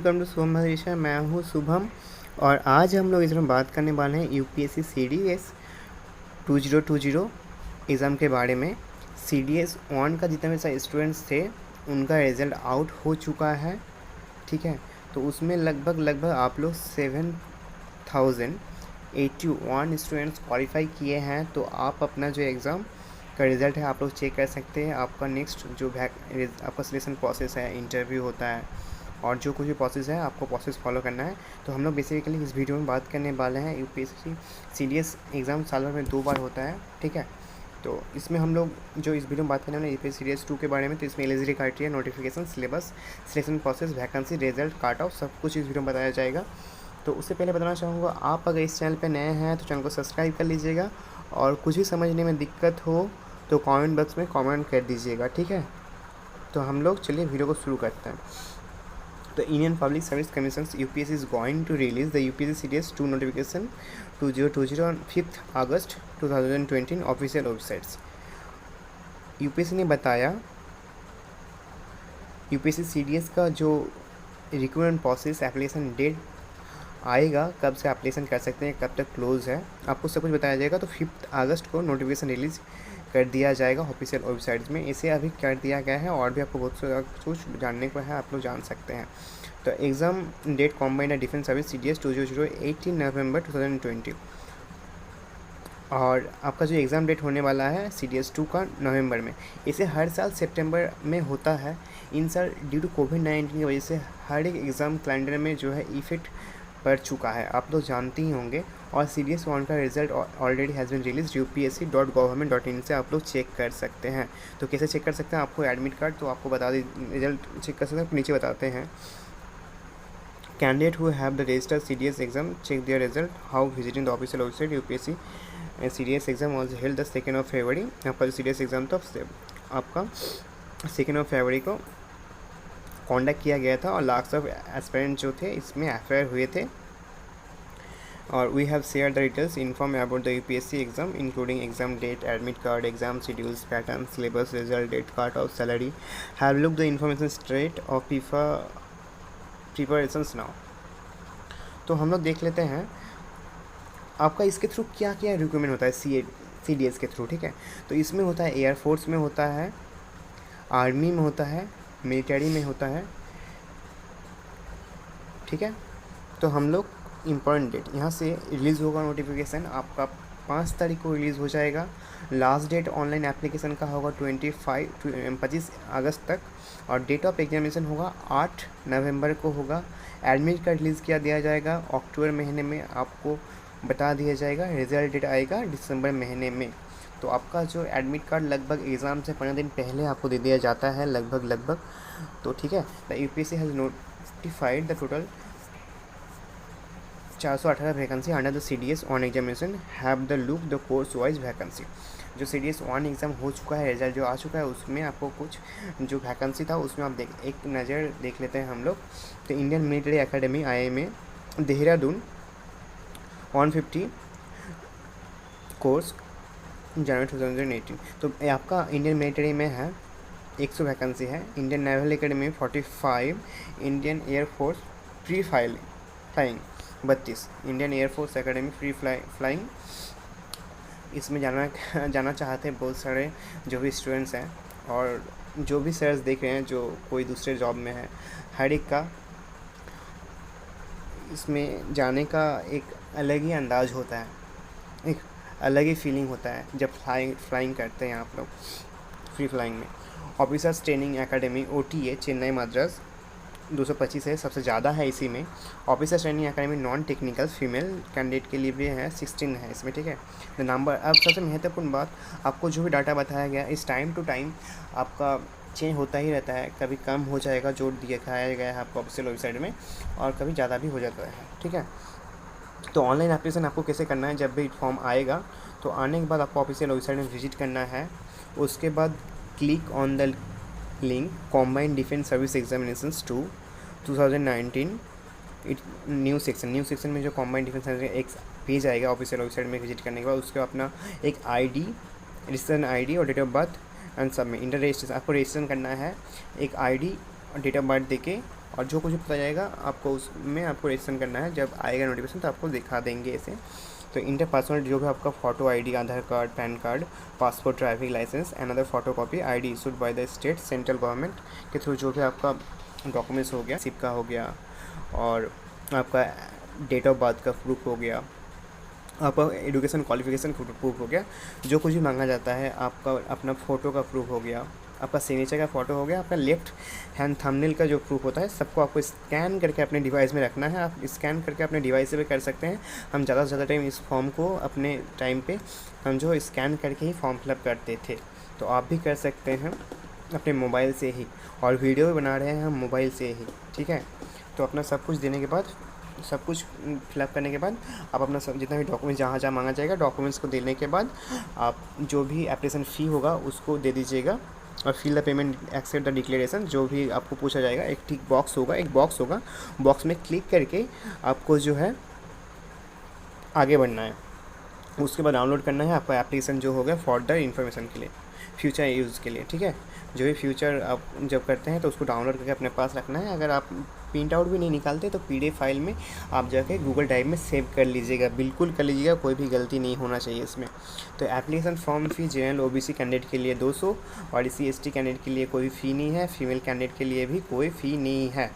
Welcome to Shubham Harisha. मैं हूँ शुभम और आज हम लोग इसमें बात करने वाले हैं यूपीएससी CDS 2020 एग्ज़ाम के बारे में। CDS 1 का जितने भी सारे स्टूडेंट्स थे उनका रिज़ल्ट आउट हो चुका है, ठीक है। तो उसमें लगभग आप लोग 7081 स्टूडेंट्स क्वालिफाई किए हैं। तो आप अपना जो एग्ज़ाम का रिज़ल्ट है आप लोग चेक कर सकते हैं। आपका नेक्स्ट जो आपका सिलेक्शन प्रोसेस है, इंटरव्यू होता है और जो कुछ भी प्रोसेस है आपको प्रोसेस फॉलो करना है। तो हम लोग बेसिकली इस वीडियो में बात करने वाले हैं यूपीएससी CDS एग्ज़ाम साल भर में 2 बार होता है, ठीक है। तो इसमें हम लोग जो इस वीडियो में बात करने वाले हैं यूपीएससी CDS 2 के बारे में। तो इसमें eligibility criteria, notification, syllabus, selection process, vacancy, result, काट ऑफ, सब कुछ इस वीडियो में बताया जाएगा। तो उससे पहले बताना चाहूँगा, आप अगर इस चैनल पर नए हैं तो चैनल को सब्सक्राइब कर लीजिएगा और कुछ भी समझने में दिक्कत हो तो कमेंट बॉक्स में कमेंट कर दीजिएगा, ठीक है। तो हम लोग चलिए वीडियो को शुरू करते हैं। The Indian Public Service Commission UPSC is going to release the UPSC CDS 2 notification 2020 on 5th August 2020 official websites. UPSC ने बताया यूपीएससी CDS का जो रिक्रूटमेंट प्रोसेस एप्लीकेशन डेट आएगा, कब से एप्लीकेशन कर सकते हैं, कब तक क्लोज है, आपको सब कुछ बताया जाएगा। तो 5 अगस्त को नोटिफिकेशन रिलीज़ कर दिया जाएगा ऑफिशियल वेबसाइट्स में। इसे अभी कर दिया गया है और भी आपको बहुत सारा कुछ जानने को है, आप लोग जान सकते हैं। तो exam date combined defence service CDS 2020 18 November 2020 और आपका जो एग्ज़ाम डेट होने वाला है CDS 2 का नवंबर में। इसे हर साल सितंबर में होता है। इन साल ड्यू टू कोविड-19 की वजह से हर एक एग्ज़ाम कैलेंडर में जो है इफेक्ट पड़ चुका है, आप लोग जानते ही होंगे। और CDS 1 का result already has been release upsc.government.in से आप लोग चेक कर सकते हैं। तो कैसे चेक कर सकते हैं, आपको एडमिट कार्ड तो आपको बता दी, रिजल्ट चेक कर सकते हैं, नीचे बताते हैं। Candidate who have the registered CDS exam check their result how visiting the official website UPSC CDS exam was held the 2 February. आपका जो CDS एग्ज़ाम था आपका 2 फरवरी को कॉन्डक्ट किया गया था और लास्ट ऑफ एस्पिरेंट जो थे इसमें अफेयर हुए थे। और we have share the details inform about the UPSC exam including exam date, admit card, exam schedules, pattern, syllabus, result, date, card of, salary. Have look the information straight of preparations now. तो हम लोग देख लेते हैं आपका इसके through क्या क्या रिक्रूटमेंट होता है CDS के थ्रू, ठीक है। तो इसमें होता है एयरफोर्स में होता है, आर्मी में होता है, मिलिट्री में होता है, ठीक है। तो हम लोग इम्पॉर्टेंट डेट यहाँ से रिलीज़ होगा नोटिफिकेशन आपका 5 तारीख को रिलीज़ हो जाएगा। लास्ट डेट ऑनलाइन एप्लीकेशन का होगा 25 अगस्त तक और डेट ऑफ एग्जामिनेशन होगा 8 नवंबर को होगा। एडमिट कार्ड रिलीज़ किया दिया जाएगा अक्टूबर महीने में, आपको बता दिया जाएगा। रिजल्ट डेट आएगा दिसंबर महीने में। तो आपका जो एडमिट कार्ड लगभग एग्ज़ाम से 15 दिन पहले आपको दे दिया जाता है, लगभग। तो ठीक है, the UPSC has notified the total 418 vacancy under the CDS 1 examination have the look the course wise vacancy. जो CDS 1 एग्ज़ाम हो चुका है, रिजल्ट जो आ चुका है उसमें आपको कुछ जो वैकेंसी था उसमें आप एक नज़र देख लेते हैं हम लोग। तो Indian military academy IMA Dehradun 150 course जनवरी 2018। तो आपका इंडियन मिलिट्री में है 100 वैकेंसी है। Indian naval academy 45, Indian air force free flying 32, Indian air force academy free flying. इसमें जाना चाहते हैं बहुत सारे जो भी स्टूडेंट्स हैं और जो भी सर्च देख रहे हैं, जो कोई दूसरे जॉब में है, हर एक का इसमें जाने का एक अलग ही अंदाज़ होता है, एक अलग ही फीलिंग होता है जब फ्लाइंग करते हैं आप लोग फ्री फ्लाइंग में। Officers training academy OTA Chennai Madras 225 है, सबसे ज़्यादा है इसी में। Officers training academy non technical female candidate के लिए भी है, 16 है इसमें, ठीक है। द नंबर, अब सबसे महत्वपूर्ण बात, आपको जो भी डाटा बताया गया इस टाइम टू टाइम आपका चेंज होता ही रहता है। कभी कम हो जाएगा जो दिखाया गया है आपको ऑफिशियल वेबसाइट में और कभी ज़्यादा भी हो जाता है, ठीक है। तो ऑनलाइन एप्लीकेशन आपको कैसे करना है, जब भी फॉर्म आएगा तो आने के बाद आपको ऑफिशियल वेबसाइट में विजिट करना है। उसके बाद click on the link combined defence service examinations 2 2019 new section में जो कॉम्बाइंड डिफेंस एक पेज आएगा ऑफिशियल वेबसाइट में विजिट करने के बाद। उसके अपना एक रजिस्ट्रेशन ID और डेट ऑफ बर्थ एंड सब में इंटर रजिस्ट्रेशन आपको रजिस्ट्रेशन करना है। एक ID और डेट ऑफ बर्थ देके और जो कुछ भी पता जाएगा आपको उसमें आपको रजिस्ट्रेशन करना है। जब आएगा नोटिफिकेशन तो आपको दिखा देंगे इसे। तो इंटरपर्सनल जो भी आपका photo ID, Aadhaar card, PAN card, passport, driving licence and other photo copy ID issued by the state central government के थ्रू जो भी आपका डॉक्यूमेंट्स हो गया, सिप का हो गया, और आपका डेट ऑफ बर्थ का प्रूफ हो गया, आपका एजुकेशन क्वालिफिकेशन प्रूफ हो गया, जो कुछ भी मांगा जाता है, आपका अपना फ़ोटो का प्रूफ हो गया, आपका सिग्नेचर का फ़ोटो हो गया, आपका लेफ्ट हैंड थंबनेल का जो प्रूफ होता है, सबको आपको स्कैन करके अपने डिवाइस में रखना है। आप स्कैन करके अपने डिवाइस से भी कर सकते हैं। हम ज़्यादा से ज़्यादा टाइम इस फॉर्म को अपने टाइम पे हम जो स्कैन करके ही फॉर्म फिलअप करते थे, तो आप भी कर सकते हैं अपने मोबाइल से ही। और वीडियो भी बना रहे हैं हम मोबाइल से ही, ठीक है। तो अपना सब कुछ देने के बाद, सब कुछ फिलअप करने के बाद आप अपना सब जितना भी डॉक्यूमेंट्स जहाँ जहाँ मांगा जाएगा, डॉक्यूमेंट्स को देने के बाद आप जो भी एप्लीकेशन फ़ी होगा उसको दे दीजिएगा। और fill the payment, except the declaration, जो भी आपको पूछा जाएगा, एक टिक बॉक्स होगा, एक बॉक्स होगा, बॉक्स में क्लिक करके आपको जो है आगे बढ़ना है। उसके बाद डाउनलोड करना है आपका एप्लीकेशन जो होगा फर्दर इन्फॉर्मेशन के लिए, फ्यूचर यूज़ के लिए, ठीक है। जो भी फ्यूचर आप जब करते हैं तो उसको डाउनलोड करके अपने पास रखना है। अगर आप प्रिंट आउट भी नहीं निकालते तो पीडीएफ फाइल में आप जाके गूगल ड्राइव में सेव कर लीजिएगा, बिल्कुल कर लीजिएगा, कोई भी गलती नहीं होना चाहिए इसमें। तो एप्लीकेशन फॉर्म फ़ी जनरल ओबीसी कैंडिडेट के लिए 200 और SC ST कैंडिडेट के लिए कोई फ़ी नहीं है, फीमेल कैंडिडेट के लिए भी कोई फ़ी नहीं है।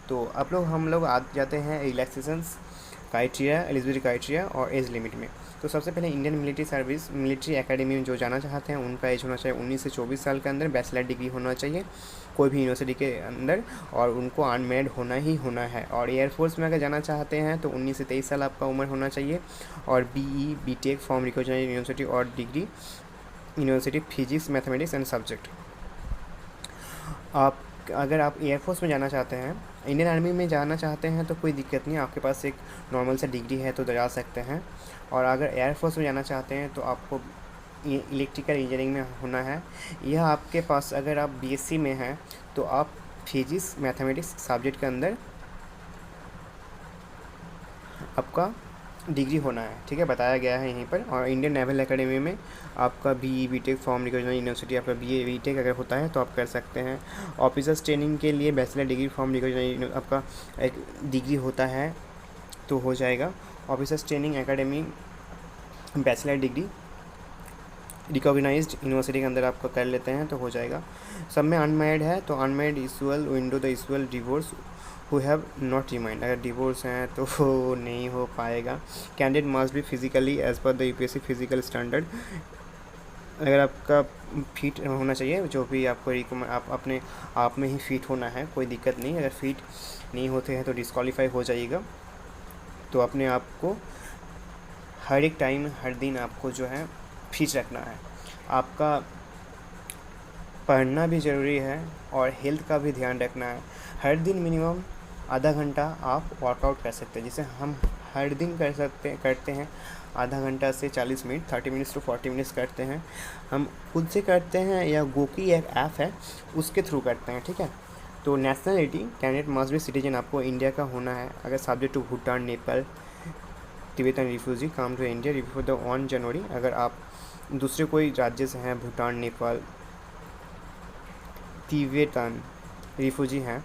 तो हम लोग आ जाते हैं रिलैक्सेशंस क्राइटेरिया, एलिजिबिलिटी क्राइटेरिया और एज लिमिट में। तो सबसे पहले Indian military service, military academy में जो जाना चाहते हैं उनका एज होना चाहिए 19 से 24 साल के अंदर, बैचलर डिग्री होना चाहिए कोई भी यूनिवर्सिटी के अंदर, और उनको अनमेरिड होना ही होना है। और एयरफोर्स में अगर जाना चाहते हैं तो 19 से 23 साल आपका उम्र होना चाहिए। और BE BTech from recognised university और degree university physics, mathematics and subject. आप अगर आप एयरफोर्स में जाना चाहते हैं, इंडियन आर्मी में जाना चाहते हैं तो कोई दिक्कत नहीं, आपके पास एक नॉर्मल सा डिग्री है तो जा सकते हैं। और अगर एयरफोर्स में जाना चाहते हैं तो आपको इलेक्ट्रिकल इंजीनियरिंग में होना है। यह आपके पास, अगर आप BSc में हैं तो आप फिजिक्स, मैथमेटिक्स सब्जेक्ट के अंदर आपका डिग्री होना है, ठीक है, बताया गया है यहीं पर। और इंडियन नेवल एकेडमी में आपका BE BTech from recognised university, आपका BA BTech अगर होता है तो आप कर सकते हैं। ऑफिसर्स ट्रेनिंग के लिए बैचलर डिग्री फ्रॉम रिकॉग्नाइज्ड आपका एक डिग्री होता है तो हो जाएगा। Officers training academy bachelor degree recognised university के अंदर आपका कर लेते हैं तो हो जाएगा। सब में अनमैरिड है तो unmarried equal widow the equal divorce who have not remind, अगर डिवोर्स हैं तो वो नहीं हो पाएगा। Candidate must be physically as per the UPSC physical standard, अगर आपका फिट होना चाहिए, जो भी आपको आप अपने आप में ही फिट होना है, कोई दिक्कत नहीं। अगर फिट नहीं होते हैं तो डिस्क्वालीफाई हो जाइएगा। तो अपने आप को हर एक टाइम, हर दिन आपको जो है फिट रखना है। आपका पढ़ना भी ज़रूरी है और हेल्थ का भी ध्यान रखना है। हर दिन मिनिमम आधा घंटा आप वर्कआउट कर सकते हैं, जिसे हम हर दिन करते हैं आधा घंटा से 40 मिनट, 30 मिनट्स टू 40 मिनट्स करते हैं। हम खुद से करते हैं या गोकी एक ऐप है उसके थ्रू करते हैं, ठीक है। तो nationality, candidate must be citizen, आपको इंडिया का होना है। अगर subject to Bhutan, Nepal, Tibetan refugee come to India before the 1 January, अगर आप दूसरे कोई राज्य से हैं, भूटान, नेपाल, तिब्बतन रिफ्यूजी हैं,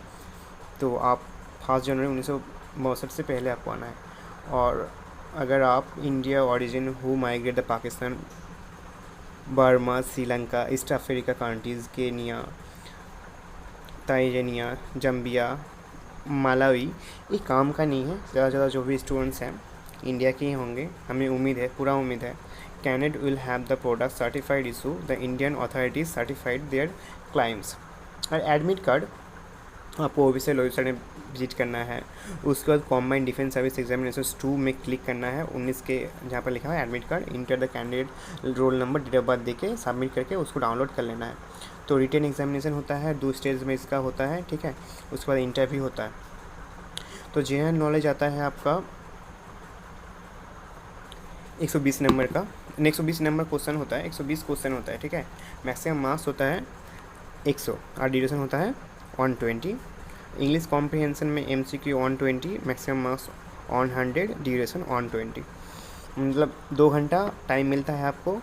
तो आप 5 जनवरी 1962 से पहले आपको आना है। और अगर आप India origin who migrate the Pakistan, Burma, Sri Lanka, east Africa countries, Kenya, Tanzania, Zambia, Malawi, ये काम का नहीं है। ज़्यादा जो भी स्टूडेंट्स हैं इंडिया के ही होंगे, हमें उम्मीद है, पूरा उम्मीद है। Candidate will have the product certified issue, the Indian authorities certified their claims. और एडमिट कार्ड आपको ऑफिशियल वेबसाइट में विजिट करना है। उसके बाद कॉम्बाइंड डिफेंस सर्विस एग्जामिनेशन 2 में क्लिक करना है, 19 के जहाँ पर लिखा हुआ है admit card, enter the candidate roll number, date of birth देके सबमिट करके उसको डाउनलोड कर लेना है। तो रिटन एग्जामिनेशन होता है, 2 स्टेज में इसका होता है, ठीक है। उसके बाद इंटरव्यू होता है। तो जनरल नॉलेज आता है आपका 120 नंबर का, 120 नंबर क्वेश्चन होता है, 120 क्वेश्चन होता है, ठीक है। मैक्सिमम मार्क्स होता है 100 और ड्यूरेशन होता है 120। इंग्लिश कॉम्प्रिहेंशन में MCQ 120, मैक्सिमम मार्क्स 100, ड्यूरेशन 120। मतलब 2 घंटा टाइम मिलता है आपको,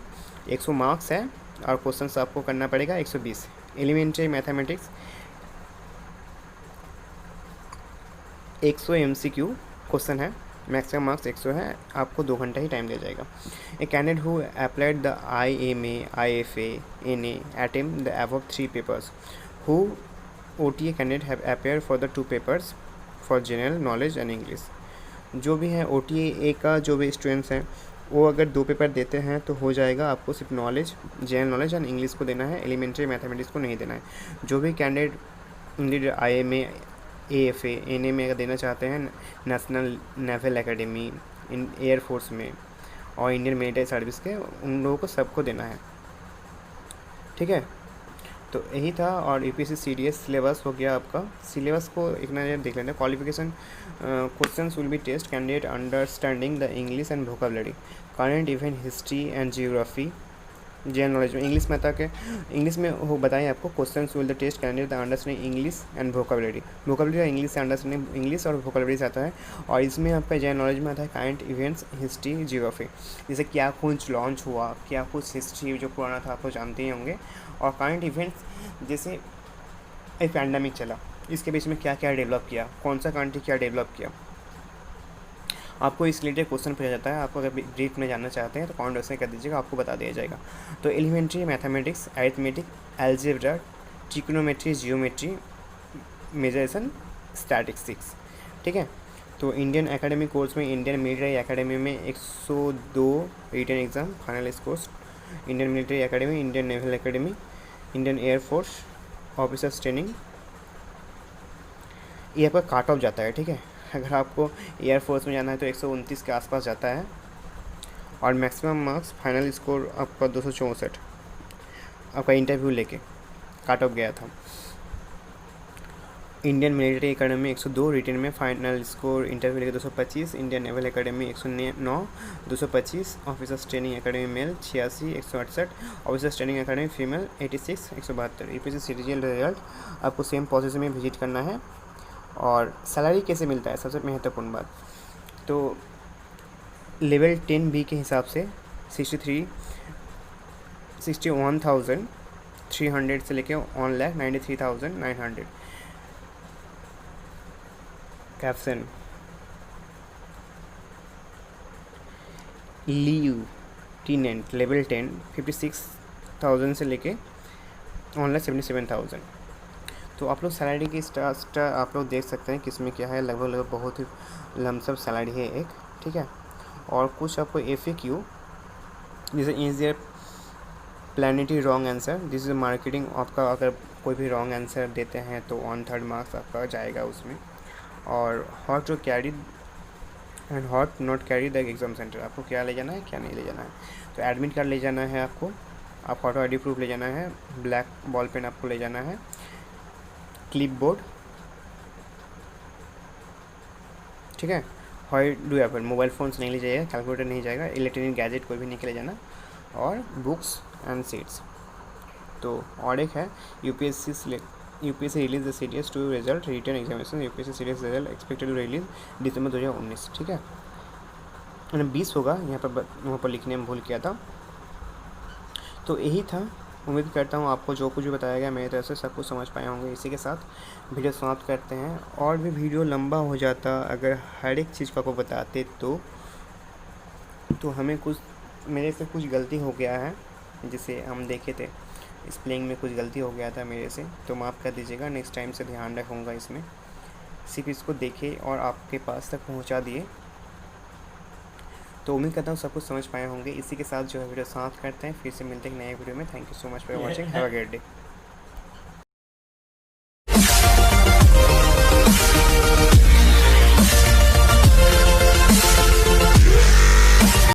100 मार्क्स है और क्वेश्चंस आपको करना पड़ेगा 120। एलिमेंट्री मैथमेटिक्स 100 MCQ क्वेश्चन है, मैक्सिमम मार्क्स 100 है, आपको 2 घंटा ही टाइम दिया जाएगा। A candidate who applied the IMA, IFA, NA attempt the above 3 papers who OTA candidate have appeared for the 2 papers for general knowledge and English। जो भी है OTA का जो भी स्टूडेंट्स हैं वो अगर 2 पेपर देते हैं तो हो जाएगा, आपको सिर्फ knowledge, general knowledge and English को देना है, एलिमेंट्री मैथमेटिक्स को नहीं देना है। जो भी candidate Indian IMA, AFA, NA में अगर देना चाहते हैं, national naval academy, in air force में और इंडियन मिलिट्री सर्विस के, उन लोगों को सबको देना है, ठीक है। तो यही था। और UPSC CDS सिलेबस हो गया आपका। सिलेबस को एक नज़र देख लेते हैं। Qualification questions will be test candidate understanding the English and vocabulary, current event, history and geography, general knowledge में इंग्लिश में था कि इंग्लिश में हो बताएं आपको questions will the test candidate the understanding English and vocabulary. Vocabulary English से understanding English और वोकेबलरी से आता है। और इसमें आपका जनरल नॉलेज में आता है करंट इवेंट्स, हिस्ट्री, जियोग्राफी, जैसे क्या कुछ लॉन्च हुआ, क्या कुछ हिस्ट्री जो पुराना था आप तो जानते ही होंगे। और करंट इवेंट्स जैसे एक पैंडमिक चला, इसके बीच में क्या क्या डेवलप किया, कौन सा कंट्री क्या डेवलप किया, आपको इस रिलेटेड क्वेश्चन पूछा जाता है। आपको अगर ब्रीफ में जानना चाहते हैं तो कमेंट बॉक्स में कर दीजिएगा, आपको बता दिया जाएगा। तो elementary mathematics, arithmetic, algebra, trigonometry, geometry, mensuration, statistics, ठीक है। तो इंडियन एकेडमिक कोर्स में इंडियन मिलिट्री एकेडमी में 102 written exam final scores, Indian military academy, Indian naval academy, Indian air force officers training, ये आपका काट ऑफ जाता है, ठीक है। अगर आपको एयरफोर्स में जाना है तो 129 के आसपास जाता है। और मैक्सिमम मार्क्स फाइनल स्कोर आपका 264 आपका इंटरव्यू लेके काट ऑफ गया था। इंडियन मिलिट्री एकेडमी 102 रिटन में, फाइनल स्कोर इंटरव्यू लेके 225। Indian naval academy 109 225। Officers training academy male 86 168। Officers training academy female 86 172। UPSC serial result आपको सेम प्रोसेस में विजिट करना है। और सैलरी कैसे मिलता है, सबसे महत्वपूर्ण बात, तो लेवल 10B के हिसाब से 61,300 से लेके 1,93,900। कैप्शन लीयूटेनेंट लेवल 10 56,000 से लेके 1,77,000। तो आप लोग सैलरी की स्टार आप लोग देख सकते हैं किसमें क्या है, लगभग बहुत ही लमसम सैलरी है एक, ठीक है। और कुछ आपको FAQ, जैसे is there penalty wrong answer, this is marketing, आपका अगर कोई भी रॉन्ग आंसर देते हैं तो 1/3 मार्क्स आपका जाएगा उसमें। और what to carry and what not carry the exam centre, आपको क्या ले जाना है क्या नहीं ले जाना है। तो एडमिट कार्ड ले जाना है आपको, आप फोटो ID प्रूफ ले जाना है, ब्लैक बॉल पेन आपको ले जाना है, क्लिप बोर्ड, ठीक है। High do Apple, mobile phones नहीं ले जाइएगा, कैलकुलेटर नहीं जाएगा, इलेक्ट्रॉनिक गैजेट कोई भी नहीं ले जाना, और बुक्स एंड सीट्स। तो और एक है UPSC release the CDS two result written examination, UPSC series result expected to release December 2019, ठीक है। मैंने 20 होगा यहाँ पर, वहाँ पर लिखने में भूल किया था। तो यही था, उम्मीद करता हूँ आपको जो कुछ भी बताया गया मेरी तरफ से सब कुछ समझ पाए होंगे। इसी के साथ वीडियो समाप्त करते हैं। और भी वीडियो लंबा हो जाता अगर हर एक चीज़ को आपको बताते तो हमें कुछ, मेरे से कुछ गलती हो गया है, जिसे हम देखे थे स्पेलिंग में कुछ गलती हो गया था मेरे से, तो माफ़ कर दीजिएगा। नेक्स्ट टाइम से ध्यान रखूँगा इसमें। सिर्फ इसको देखे और आपके पास तक पहुँचा दिए। तो उम्मीद करता हूँ सब कुछ समझ पाए होंगे। इसी के साथ जो है वीडियो समाप्त करते हैं, फिर से मिलते हैं नए वीडियो में। Thank you so much for watching, have a great day.